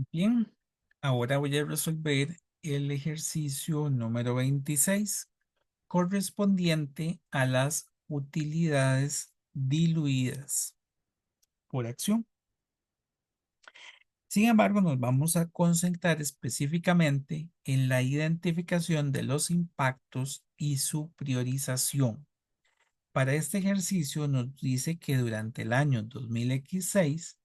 Bien, ahora voy a resolver el ejercicio número 26 correspondiente a las utilidades diluidas por acción. Sin embargo, nos vamos a concentrar específicamente en la identificación de los impactos y su priorización. Para este ejercicio nos dice que durante el año 2016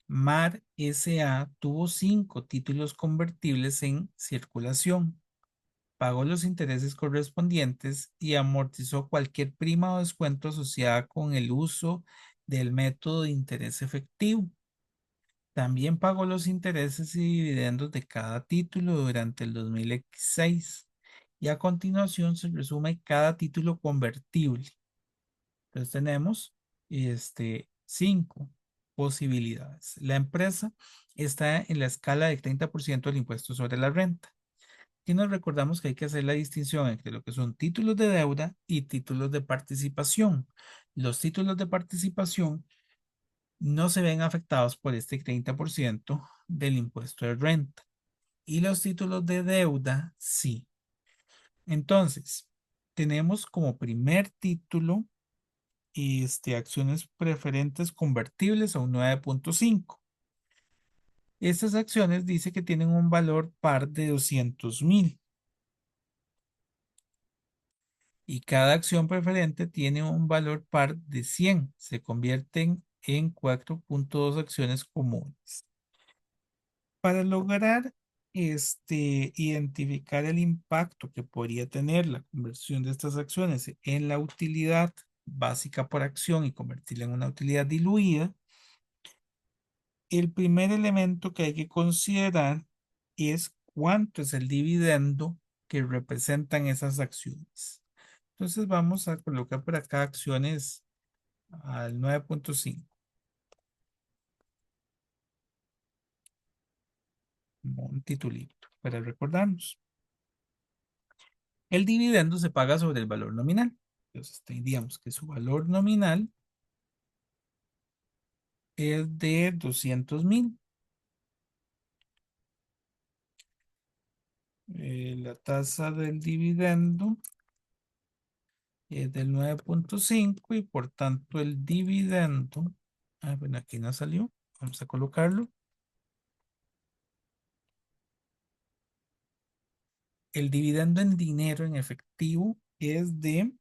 MAR S.A. tuvo 5 títulos convertibles en circulación, pagó los intereses correspondientes y amortizó cualquier prima o descuento asociada con el uso del método de interés efectivo. También pagó los intereses y dividendos de cada título durante el 2016 y a continuación se resume cada título convertible. Entonces tenemos 5 posibilidades. La empresa está en la escala del 30% del impuesto sobre la renta. Y nos recordamos que hay que hacer la distinción entre lo que son títulos de deuda y títulos de participación. Los títulos de participación no se ven afectados por este 30% del impuesto de renta y los títulos de deuda sí. Entonces, tenemos como primer título acciones preferentes convertibles a un 9.5. Estas acciones dice que tienen un valor par de 200.000 y cada acción preferente tiene un valor par de 100. Se convierten en 4.2 acciones comunes. Para lograr identificar el impacto que podría tener la conversión de estas acciones en la utilidad básica por acción y convertirla en una utilidad diluida, el primer elemento que hay que considerar es cuánto es el dividendo que representan esas acciones. Entonces vamos a colocar por acá acciones al 9.5 como un titulito para recordarnos. El dividendo se paga sobre el valor nominal. Entonces tendríamos que su valor nominal es de 200.000. La tasa del dividendo es del 9.5 y por tanto el dividendo, bueno, aquí no salió, vamos a colocarlo. El dividendo en dinero en efectivo es de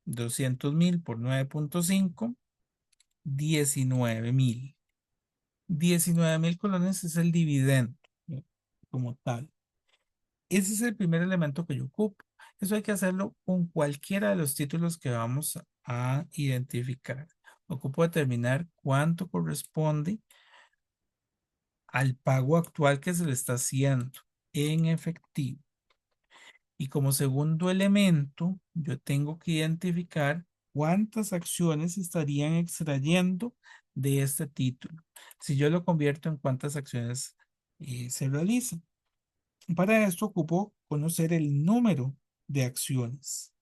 200.000 por 9.5, 19.000. 19.000 colones es el dividendo como tal. Ese es el primer elemento que yo ocupo. Eso hay que hacerlo con cualquiera de los títulos que vamos a identificar. Ocupo determinar cuánto corresponde al pago actual que se le está haciendo en efectivo. Y como segundo elemento, yo tengo que identificar cuántas acciones estarían extrayendo de este título. Si yo lo convierto en cuántas acciones se realizan. Para esto ocupo conocer el número de acciones.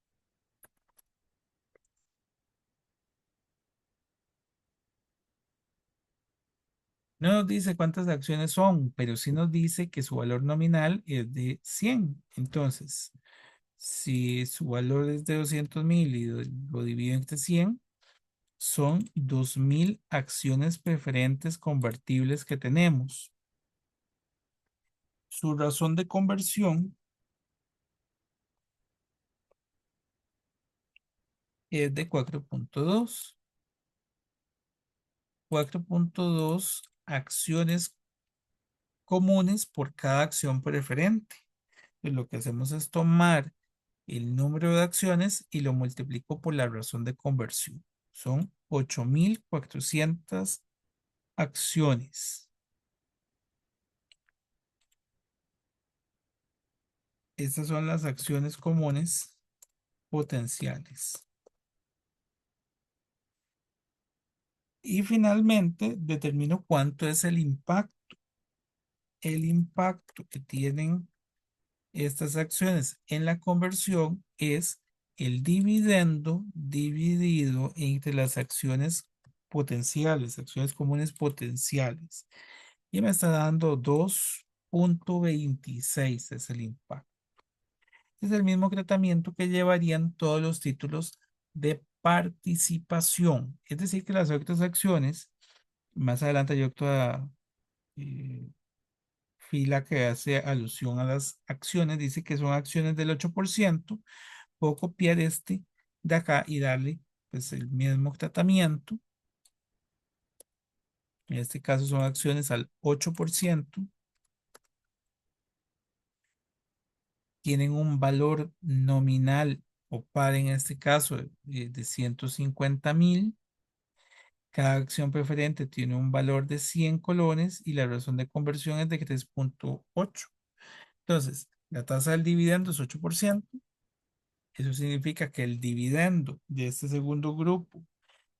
No nos dice cuántas acciones son, pero sí nos dice que su valor nominal es de 100. Entonces, si su valor es de 200.000 y lo divido entre 100, son 2.000 acciones preferentes convertibles que tenemos. Su razón de conversión es de 4.2. 4.2 acciones comunes por cada acción preferente. Pues lo que hacemos es tomar el número de acciones y lo multiplico por la razón de conversión. Son 8.400 acciones. Estas son las acciones comunes potenciales. Y finalmente determino cuánto es el impacto. El impacto que tienen estas acciones en la conversión es el dividendo dividido entre las acciones potenciales, acciones comunes potenciales. y me está dando 2,26 es el impacto. Es el mismo tratamiento que llevarían todos los títulos de participación. Es decir, que las otras acciones, más adelante hay otra eh, fila que hace alusión a las acciones, dice que son acciones del 8%. Puedo copiar este de acá y darle pues el mismo tratamiento. En este caso son acciones al 8%. Tienen un valor nominal o par en este caso de 150.000. Cada acción preferente tiene un valor de 100 colones y la razón de conversión es de 3,8. Entonces, la tasa del dividendo es 8%. Eso significa que el dividendo de este segundo grupo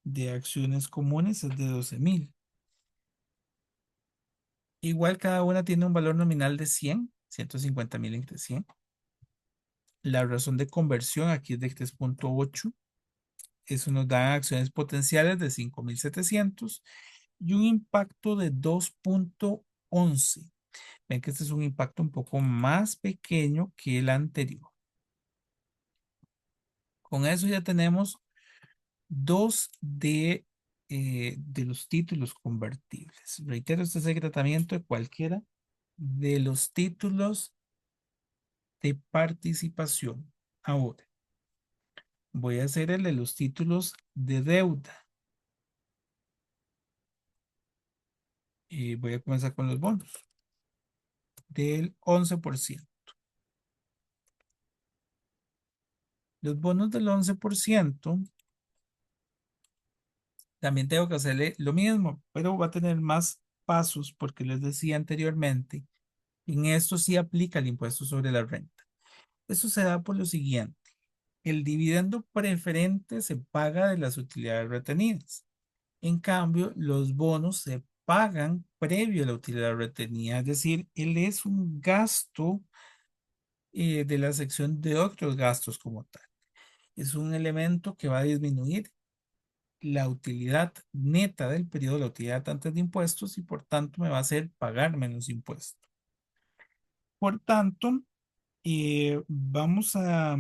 de acciones comunes es de 12.000. Igual cada una tiene un valor nominal de 150.000 entre 100. La razón de conversión aquí es de 3,8. Eso nos da acciones potenciales de 5.700 y un impacto de 2,11. Ven que este es un impacto un poco más pequeño que el anterior. Con eso ya tenemos dos de los títulos convertibles. Reitero, este es el tratamiento de cualquiera de los títulos de participación. Ahora, voy a hacer el de los títulos de deuda. Y voy a comenzar con los bonos del 11%. Los bonos del 11% también tengo que hacerle lo mismo, pero va a tener más pasos porque les decía anteriormente, en esto sí aplica el impuesto sobre la renta. Eso se da por lo siguiente. El dividendo preferente se paga de las utilidades retenidas. En cambio, los bonos se pagan previo a la utilidad retenida, es decir, él es un gasto de la sección de otros gastos como tal. Es un elemento que va a disminuir la utilidad neta del periodo, la utilidad antes de impuestos y por tanto me va a hacer pagar menos impuestos. Por tanto, vamos a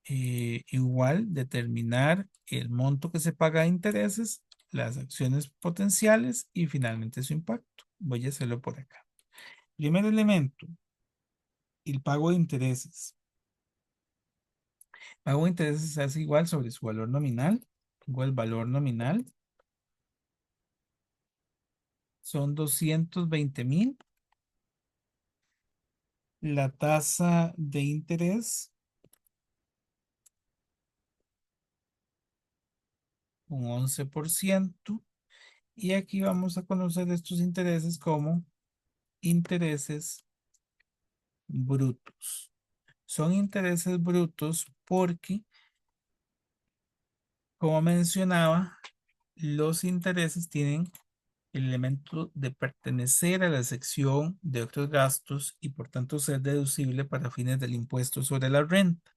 igual determinar el monto que se paga de intereses, las acciones potenciales y finalmente su impacto. Voy a hacerlo por acá. Primer elemento, el pago de intereses. Pago de intereses se hace igual sobre su valor nominal. Tengo el valor nominal. Son 220.000. La tasa de interés, un 11%. Y aquí vamos a conocer estos intereses como intereses brutos. Son intereses brutos porque, como mencionaba, los intereses tienen el elemento de pertenecer a la sección de otros gastos y por tanto ser deducible para fines del impuesto sobre la renta.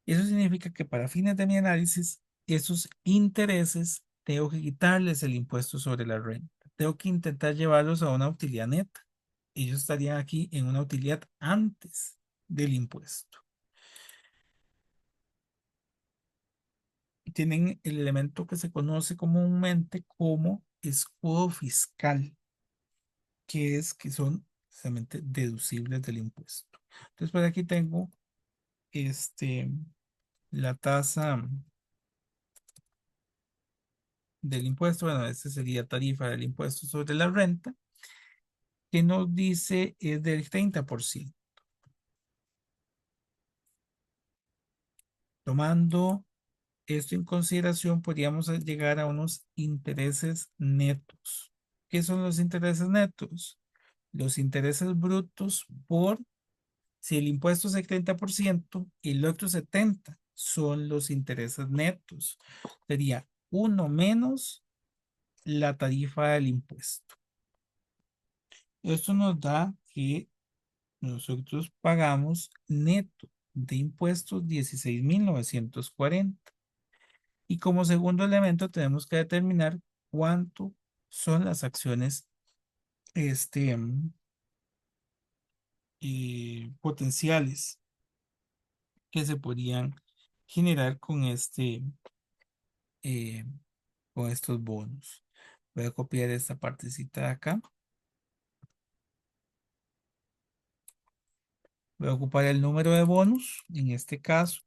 Eso significa que para fines de mi análisis, esos intereses tengo que quitarles el impuesto sobre la renta. Tengo que intentar llevarlos a una utilidad neta. Ellos estarían aquí en una utilidad antes del impuesto. Tienen el elemento que se conoce comúnmente como escudo fiscal, que son precisamente deducibles del impuesto. Entonces, por aquí tengo este, la tasa del impuesto. Bueno, esta sería tarifa del impuesto sobre la renta, que nos dice es del 30%. Tomando esto en consideración, podríamos llegar a unos intereses netos. ¿Qué son los intereses netos? Los intereses brutos por, si el impuesto es el 30% y el otro 70%, son los intereses netos. Sería uno menos la tarifa del impuesto. Esto nos da que nosotros pagamos neto de impuestos 16.940. Y como segundo elemento tenemos que determinar cuánto son las acciones este, potenciales que se podrían generar eh, con estos bonos. Voy a copiar esta partecita de acá. Voy a ocupar el número de bonos. En este caso,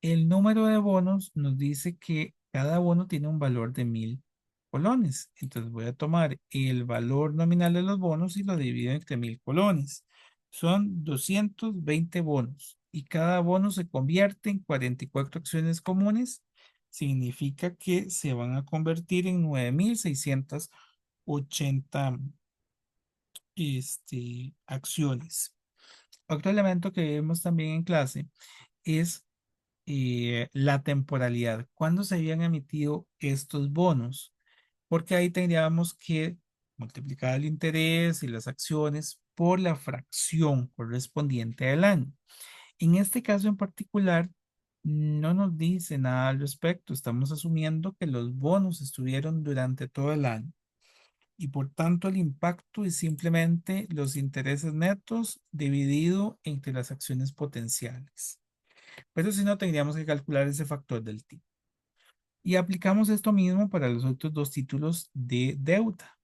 el número de bonos nos dice que cada bono tiene un valor de 1000 colones. Entonces voy a tomar el valor nominal de los bonos y lo divido entre 1000 colones. Son 220 bonos y cada bono se convierte en 44 acciones comunes. Significa que se van a convertir en 9680 acciones. Otro elemento que vemos también en clase es la temporalidad. ¿Cuándo se habían emitido estos bonos? Porque ahí tendríamos que multiplicar el interés y las acciones por la fracción correspondiente al año. En este caso en particular, no nos dice nada al respecto. Estamos asumiendo que los bonos estuvieron durante todo el año y por tanto el impacto es simplemente los intereses netos dividido entre las acciones potenciales. Pero si no, tendríamos que calcular ese factor del tipo. Y aplicamos esto mismo para los otros dos títulos de deuda.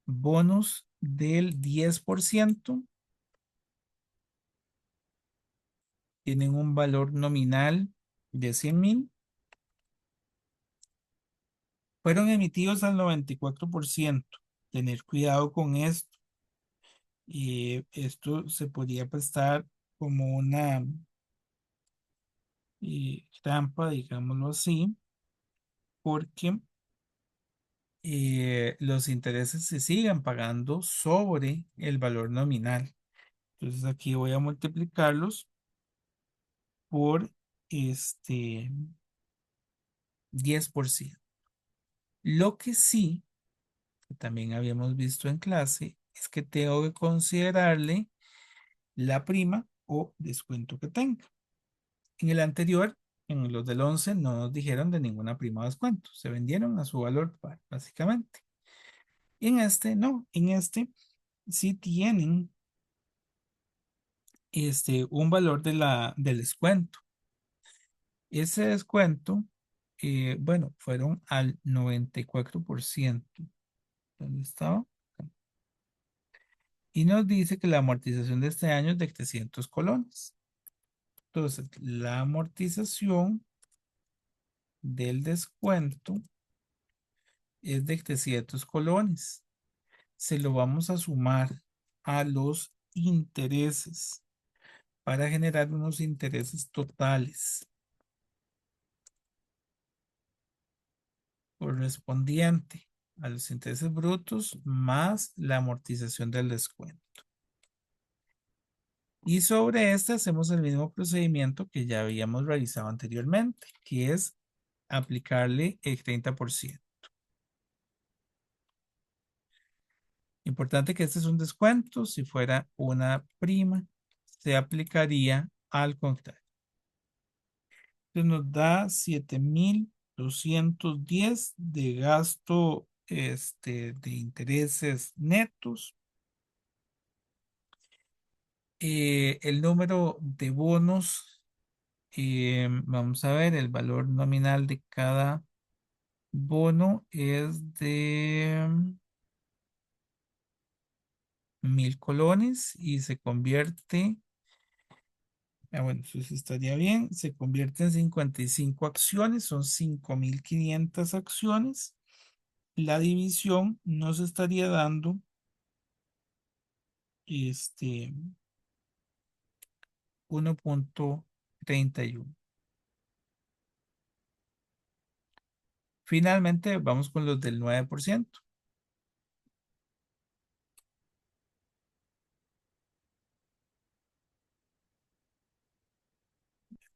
Bonos del 10% tienen un valor nominal de 100,000. Fueron emitidos al 94%. Tener cuidado con esto. Y esto se podría prestar como una trampa, digámoslo así, porque los intereses se sigan pagando sobre el valor nominal. Entonces aquí voy a multiplicarlos por este 10%. Lo que sí, que también habíamos visto en clase, es que tengo que considerarle la prima o descuento que tenga. En el anterior, en los del 11, no nos dijeron de ninguna prima o descuento. Se vendieron a su valor par, básicamente. Y en este, no, en este sí tienen un valor del descuento. Ese descuento, bueno, fueron al 94%. ¿Dónde estaba? Y nos dice que la amortización de este año es de 300 colones. Entonces, la amortización del descuento es de 300 colones. Se lo vamos a sumar a los intereses para generar unos intereses totales correspondiente a los intereses brutos más la amortización del descuento. Y sobre este hacemos el mismo procedimiento que ya habíamos realizado anteriormente, que es aplicarle el 30%. Importante que este es un descuento. Si fuera una prima, se aplicaría al contrario. Entonces nos da 7,210 de gasto de intereses netos. El número de bonos, vamos a ver, el valor nominal de cada bono es de 1000 colones y se convierte, bueno, eso sí estaría bien, se convierte en 55 acciones, son 5500 acciones. La división nos estaría dando este 1,31. Finalmente, vamos con los del 9%.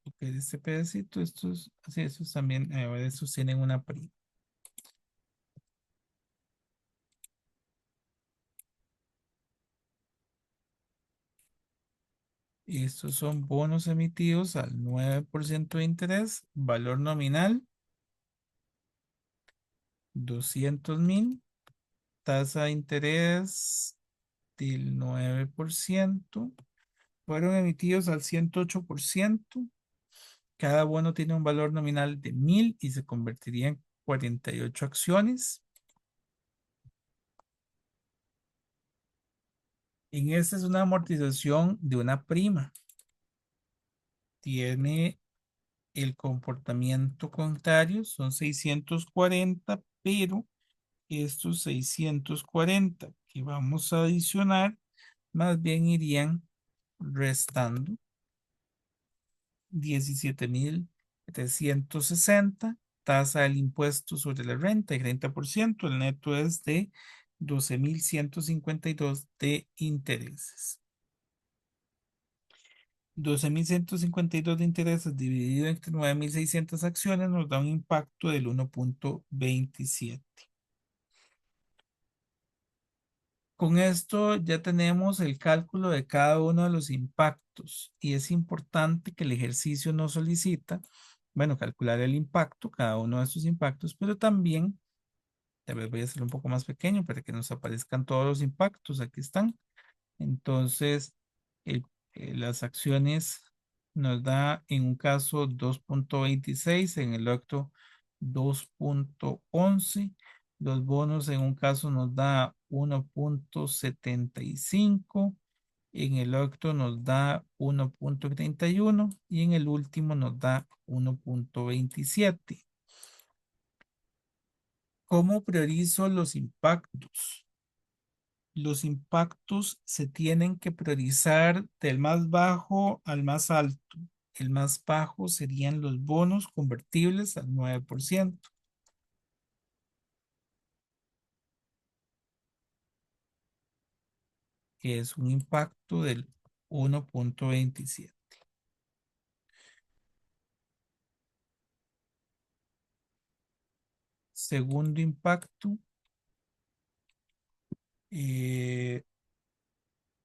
Ok, este pedacito, estos, sí, estos también, estos tienen una prima. Estos son bonos emitidos al 9% de interés, valor nominal 200,000, tasa de interés del 9%, fueron emitidos al 108%. Cada bono tiene un valor nominal de 1,000 y se convertiría en 48 acciones. En esta es una amortización de una prima. Tiene el comportamiento contrario, son 640, pero estos 640 que vamos a adicionar, más bien irían restando 17,360, tasa del impuesto sobre la renta y 30%, el neto es de 12,152 de intereses. 12,152 de intereses dividido entre 9,600 acciones nos da un impacto del 1,27. Con esto ya tenemos el cálculo de cada uno de los impactos y es importante que el ejercicio nos solicita, bueno, calcular el impacto, cada uno de estos impactos, pero también, tal vez voy a hacerlo un poco más pequeño para que nos aparezcan todos los impactos, aquí están. Entonces, el- las acciones nos da en un caso 2,26, en el otro 2,11. Los bonos en un caso nos da 1,75, en el otro nos da 1,31 y en el último nos da 1,27. ¿Cómo priorizo los impactos? Los impactos se tienen que priorizar del más bajo al más alto. El más bajo serían los bonos convertibles al 9%, que es un impacto del 1,27. Segundo impacto eh,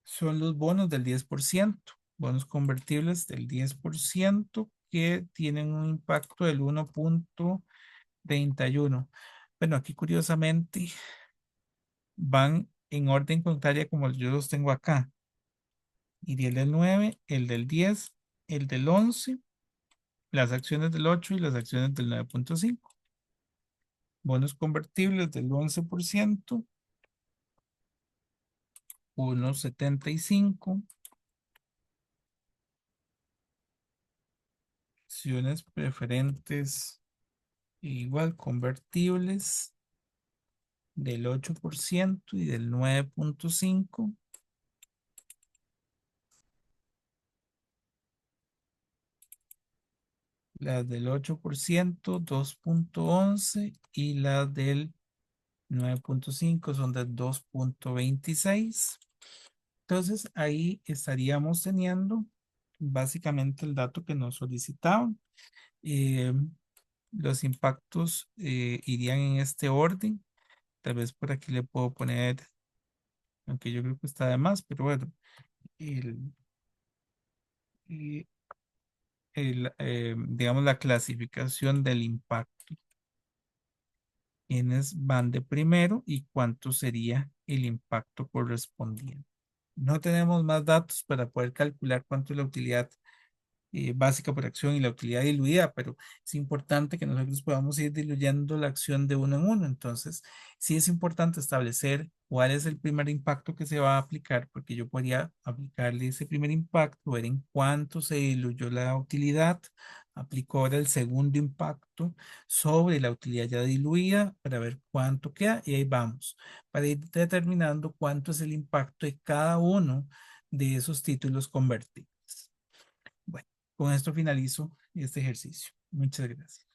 son los bonos del 10%, bonos convertibles del 10% que tienen un impacto del 1,31. Bueno, aquí curiosamente van en orden contraria como yo los tengo acá. Iría el del 9, el del 10, el del 11, las acciones del 8 y las acciones del 9,5. Bonos convertibles del 11%, 1,75. Acciones preferentes igual convertibles del 8% y del 9,5. Las del 8%, 2,11 y las del 9,5 son de 2,26. Entonces ahí estaríamos teniendo básicamente el dato que nos solicitaban. Eh, los impactos irían en este orden. Tal vez por aquí le puedo poner, aunque yo creo que está de más, pero bueno, el, eh, digamos la clasificación del impacto. ¿Quiénes van de primero y cuánto sería el impacto correspondiente? No tenemos más datos para poder calcular cuánto es la utilidad básica por acción y la utilidad diluida, pero es importante que nosotros podamos ir diluyendo la acción de uno en uno. Entonces, sí es importante establecer cuál es el primer impacto que se va a aplicar, porque yo podría aplicarle ese primer impacto, ver en cuánto se diluyó la utilidad, aplico ahora el segundo impacto sobre la utilidad ya diluida para ver cuánto queda y ahí vamos, para ir determinando cuánto es el impacto de cada uno de esos títulos convertidos. Bueno, con esto finalizo este ejercicio. Muchas gracias.